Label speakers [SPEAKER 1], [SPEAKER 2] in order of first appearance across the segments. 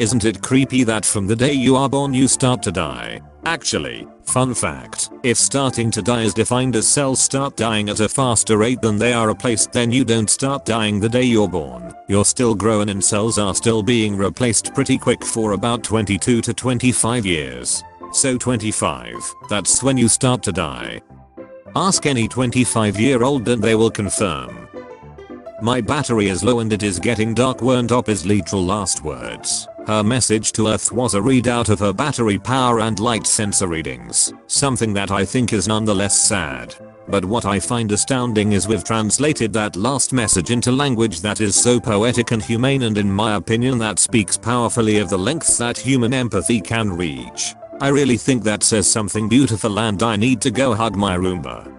[SPEAKER 1] Isn't it creepy that from the day you are born you start to die? Actually, fun fact, if starting to die is defined as cells start dying at a faster rate than they are replaced, then you don't start dying the day you're born. You're still growing and cells are still being replaced pretty quick for about 22 to 25 years. So 25, that's when you start to die. Ask any 25-year-old and they will confirm. My battery is low and it is getting dark weren't Oppa's literal last words. Her message to Earth was a readout of her battery power and light sensor readings, something that I think is nonetheless sad. But what I find astounding is we've translated that last message into language that is so poetic and humane, and in my opinion that speaks powerfully of the lengths that human empathy can reach. I really think that says something beautiful and I need to go hug my Roomba.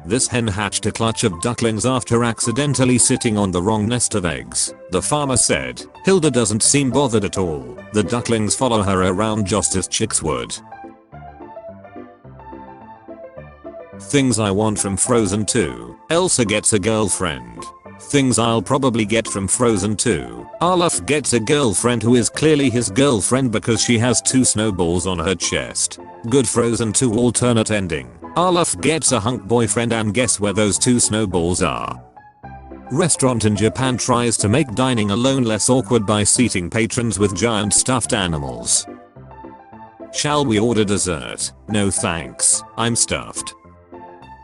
[SPEAKER 1] This hen hatched a clutch of ducklings after accidentally sitting on the wrong nest of eggs. The farmer said, Hilda doesn't seem bothered at all. The ducklings follow her around just as chicks would. Things I want from Frozen 2. Elsa gets a girlfriend. Things I'll probably get from Frozen 2. Olaf gets a girlfriend who is clearly his girlfriend because she has 2 snowballs on her chest. Good Frozen 2 alternate ending. Olaf gets a hunk boyfriend and guess where those 2 snowballs are? Restaurant in Japan tries to make dining alone less awkward by seating patrons with giant stuffed animals. Shall we order dessert? No thanks, I'm stuffed.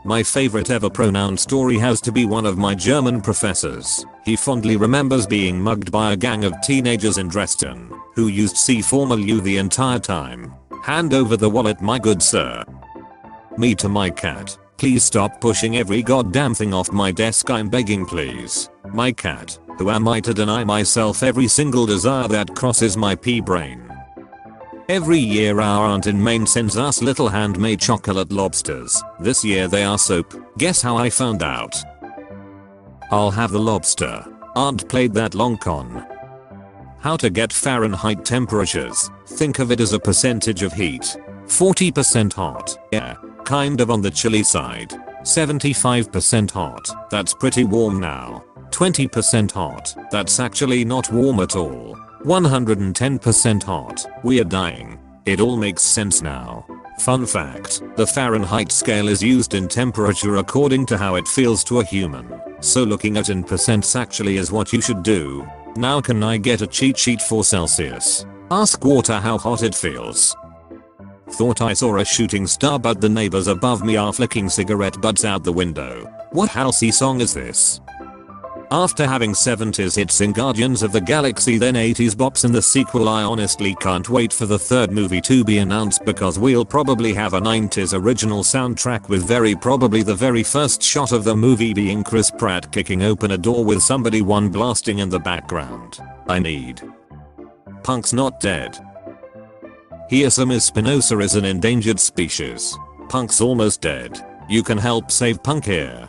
[SPEAKER 1] My favorite ever pronoun story has to be one of my German professors. He fondly remembers being mugged by a gang of teenagers in Dresden, who used C formal U the entire time. Hand over the wallet, my good sir. Me to my cat. Please stop pushing every goddamn thing off my desk, I'm begging please. My cat, who am I to deny myself every single desire that crosses my pea brain? Every year our aunt in Maine sends us little handmade chocolate lobsters. This year they are soap. Guess how I found out? I'll have the lobster. Aunt played that long con. How to get Fahrenheit temperatures. Think of it as a percentage of heat. 40% hot. Yeah, kind of on the chilly side. 75% hot. That's pretty warm now. 20% hot. That's actually not warm at all. 110% hot. We are dying. It all makes sense now. Fun fact, the Fahrenheit scale is used in temperature according to how it feels to a human. So looking at in percents actually is what you should do. Now can I get a cheat sheet for Celsius? Ask water how hot it feels. Thought I saw a shooting star but the neighbors above me are flicking cigarette butts out the window. What Halsey song is this? After having 70s hits in Guardians of the Galaxy then 80s bops in the sequel, I honestly can't wait for the third movie to be announced because we'll probably have a 90s original soundtrack with very probably the very first shot of the movie being Chris Pratt kicking open a door with somebody one blasting in the background. I need. Punk's not dead. Here's Miss Spinoza is an endangered species. Punk's almost dead. You can help save Punk here.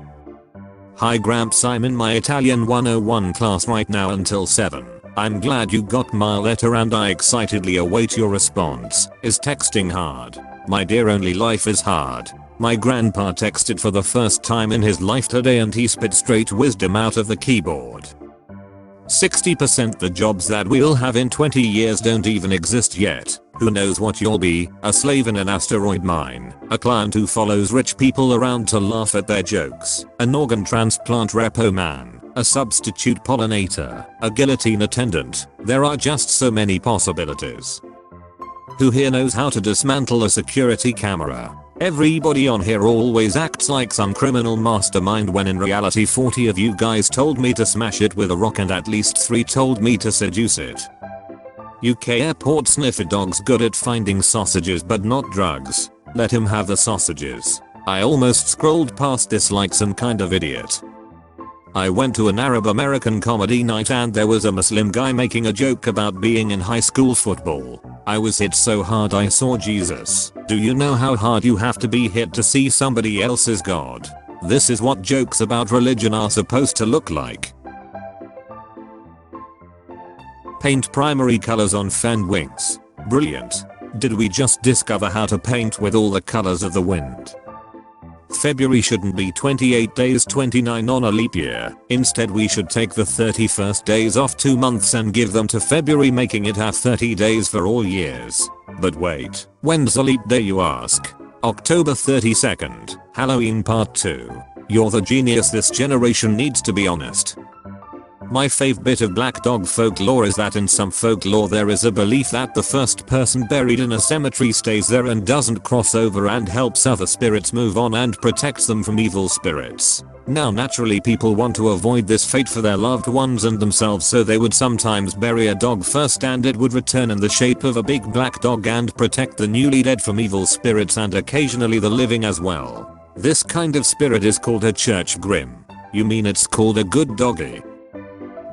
[SPEAKER 1] Hi Gramps, I'm in my Italian 101 class right now until 7. I'm glad you got my letter and I excitedly await your response. Is texting hard? My dear, only life is hard. My grandpa texted for the first time in his life today and he spit straight wisdom out of the keyboard. 60% the jobs that we'll have in 20 years don't even exist yet. Who knows what you'll be? A slave in an asteroid mine, a client who follows rich people around to laugh at their jokes, an organ transplant repo man, a substitute pollinator, a guillotine attendant. There are just so many possibilities. Who here knows how to dismantle a security camera? Everybody on here always acts like some criminal mastermind when in reality 40 of you guys told me to smash it with a rock and at least 3 told me to seduce it. UK airport sniffer dog's good at finding sausages but not drugs. Let him have the sausages. I almost scrolled past this like some kind of idiot. I went to an Arab American comedy night and there was a Muslim guy making a joke about being in high school football. I was hit so hard I saw Jesus. Do you know how hard you have to be hit to see somebody else's God? This is what jokes about religion are supposed to look like. Paint primary colors on fan wings. Brilliant. Did we just discover how to paint with all the colors of the wind? February shouldn't be 28 days 29 on a leap year. Instead we should take the 31st days off 2 months and give them to February, making it have 30 days for all years. But wait, when's a leap day you ask? October 32nd, Halloween Part 2. You're the genius this generation needs to be honest. My fave bit of black dog folklore is that in some folklore there is a belief that the first person buried in a cemetery stays there and doesn't cross over and helps other spirits move on and protects them from evil spirits. Now naturally people want to avoid this fate for their loved ones and themselves, so they would sometimes bury a dog first and it would return in the shape of a big black dog and protect the newly dead from evil spirits and occasionally the living as well. This kind of spirit is called a church grim. You mean it's called a good doggy?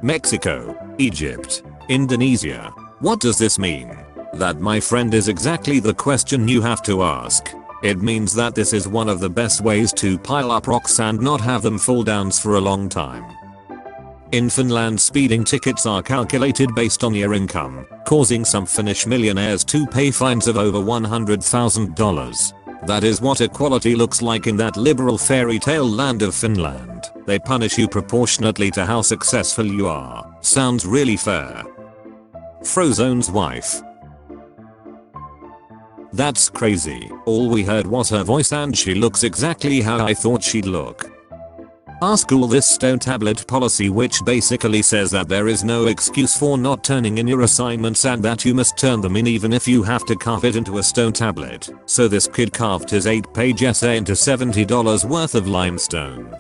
[SPEAKER 1] Mexico, Egypt, Indonesia. What does this mean? That, my friend, is exactly the question you have to ask. It means that this is one of the best ways to pile up rocks and not have them fall down for a long time. In Finland, speeding tickets are calculated based on your income, causing some Finnish millionaires to pay fines of over $100,000. That is what equality looks like in that liberal fairy tale land of Finland. They punish you proportionately to how successful you are. Sounds really fair. Frozone's wife. That's crazy. All we heard was her voice and she looks exactly how I thought she'd look. Our school this stone tablet policy, which basically says that there is no excuse for not turning in your assignments and that you must turn them in even if you have to carve it into a stone tablet. So this kid carved his 8-page essay into $70 worth of limestone.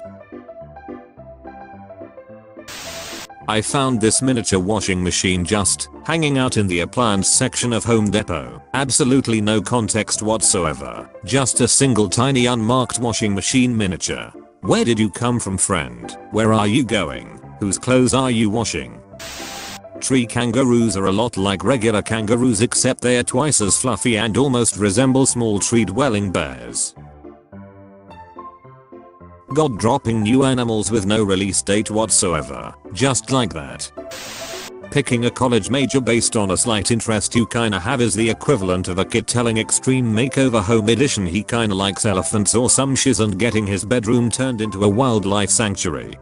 [SPEAKER 1] I found this miniature washing machine just hanging out in the appliance section of Home Depot. Absolutely no context whatsoever. Just a single tiny unmarked washing machine miniature. Where did you come from, friend? Where are you going? Whose clothes are you washing? Tree kangaroos are a lot like regular kangaroos, except they are twice as fluffy and almost resemble small tree-dwelling bears. God dropping new animals with no release date whatsoever. Just like that. Picking a college major based on a slight interest you kinda have is the equivalent of a kid telling Extreme Makeover Home Edition he kinda likes elephants or some shiz and getting his bedroom turned into a wildlife sanctuary.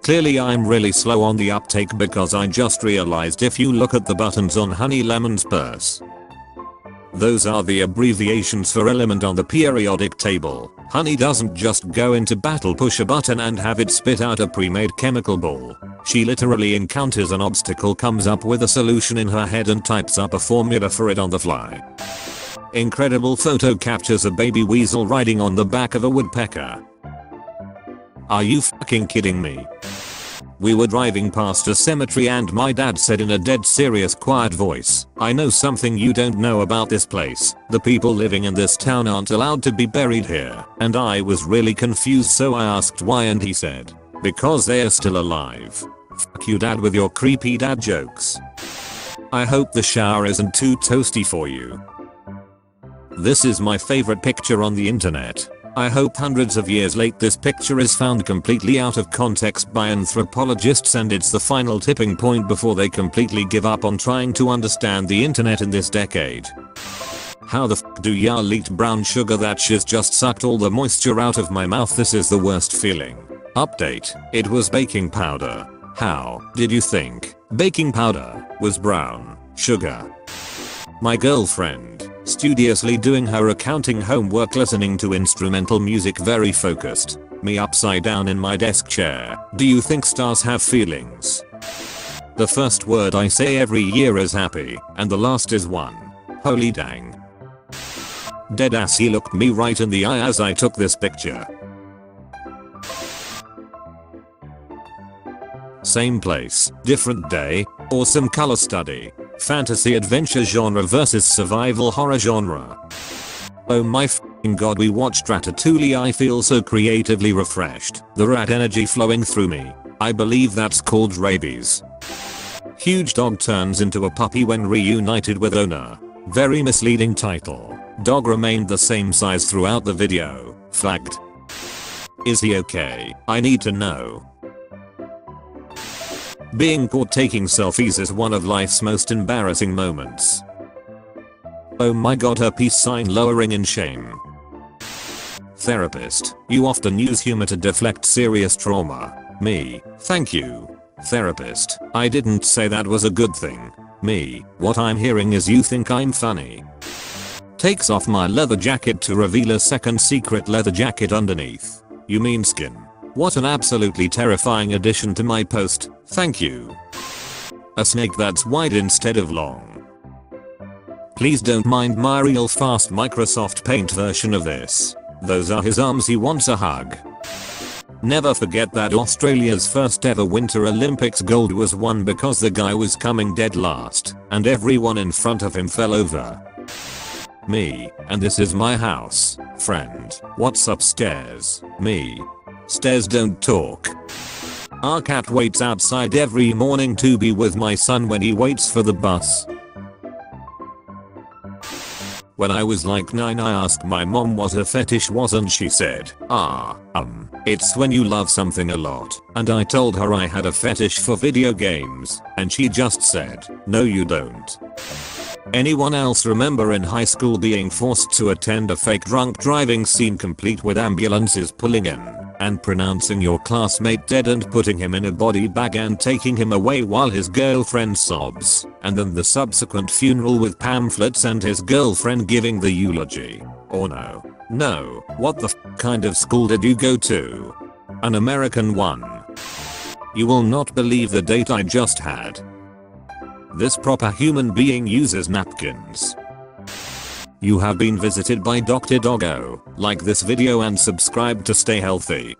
[SPEAKER 1] Clearly I'm really slow on the uptake because I just realized if you look at the buttons on Honey Lemon's purse, those are the abbreviations for element on the periodic table. Honey doesn't just go into battle, push a button and have it spit out a pre-made chemical ball. She literally encounters an obstacle, comes up with a solution in her head and types up a formula for it on the fly. Incredible photo captures a baby weasel riding on the back of a woodpecker. Are you fucking kidding me? We were driving past a cemetery and my dad said in a dead serious quiet voice, "I know something you don't know about this place. The people living in this town aren't allowed to be buried here." And I was really confused, so I asked why and he said, "Because they are still alive." Fuck you, dad, with your creepy dad jokes. I hope the shower isn't too toasty for you. This is my favorite picture on the internet. I hope hundreds of years late this picture is found completely out of context by anthropologists and it's the final tipping point before they completely give up on trying to understand the internet in this decade. How the f do y'all eat brown sugar? That shiz just sucked all the moisture out of my mouth. This is the worst feeling. Update. It was baking powder. How did you think baking powder was brown sugar? My girlfriend, studiously doing her accounting homework, listening to instrumental music, very focused. Me upside down in my desk chair. Do you think stars have feelings? The first word I say every year is happy, and the last is one. Holy dang. Deadass, he looked me right in the eye as I took this picture. Same place, different day, awesome color study. Fantasy adventure genre versus survival horror genre. Oh my f***ing god, we watched Ratatouille. I feel so creatively refreshed. The rat energy flowing through me. I believe that's called rabies. Huge dog turns into a puppy when reunited with owner. Very misleading title. Dog remained the same size throughout the video. Flagged. Is he okay? I need to know. Being caught taking selfies is one of life's most embarrassing moments. Oh my god, her peace sign lowering in shame. Therapist, you often use humor to deflect serious trauma. Me, thank you. Therapist, I didn't say that was a good thing. Me, what I'm hearing is you think I'm funny. Takes off my leather jacket to reveal a second secret leather jacket underneath. You mean skin? What an absolutely terrifying addition to my post, thank you. A snake that's wide instead of long. Please don't mind my real fast Microsoft Paint version of this. Those are his arms, he wants a hug. Never forget that Australia's first ever Winter Olympics gold was won because the guy was coming dead last and everyone in front of him fell over. Me, and this is my house. Friend, what's upstairs? Me. Stairs don't talk. Our cat waits outside every morning to be with my son when he waits for the bus. When I was like 9 I asked my mom what her fetish was and she said, it's when you love something a lot. And I told her I had a fetish for video games, and she just said, no you don't. Anyone else remember in high school being forced to attend a fake drunk driving scene complete with ambulances pulling in and pronouncing your classmate dead and putting him in a body bag and taking him away while his girlfriend sobs, and then the subsequent funeral with pamphlets and his girlfriend giving the eulogy? Or no, what the kind of school did you go to? An American one. You will not believe the date I just had. This proper human being uses napkins. You have been visited by Dr. Doggo. Like this video and subscribe to stay healthy.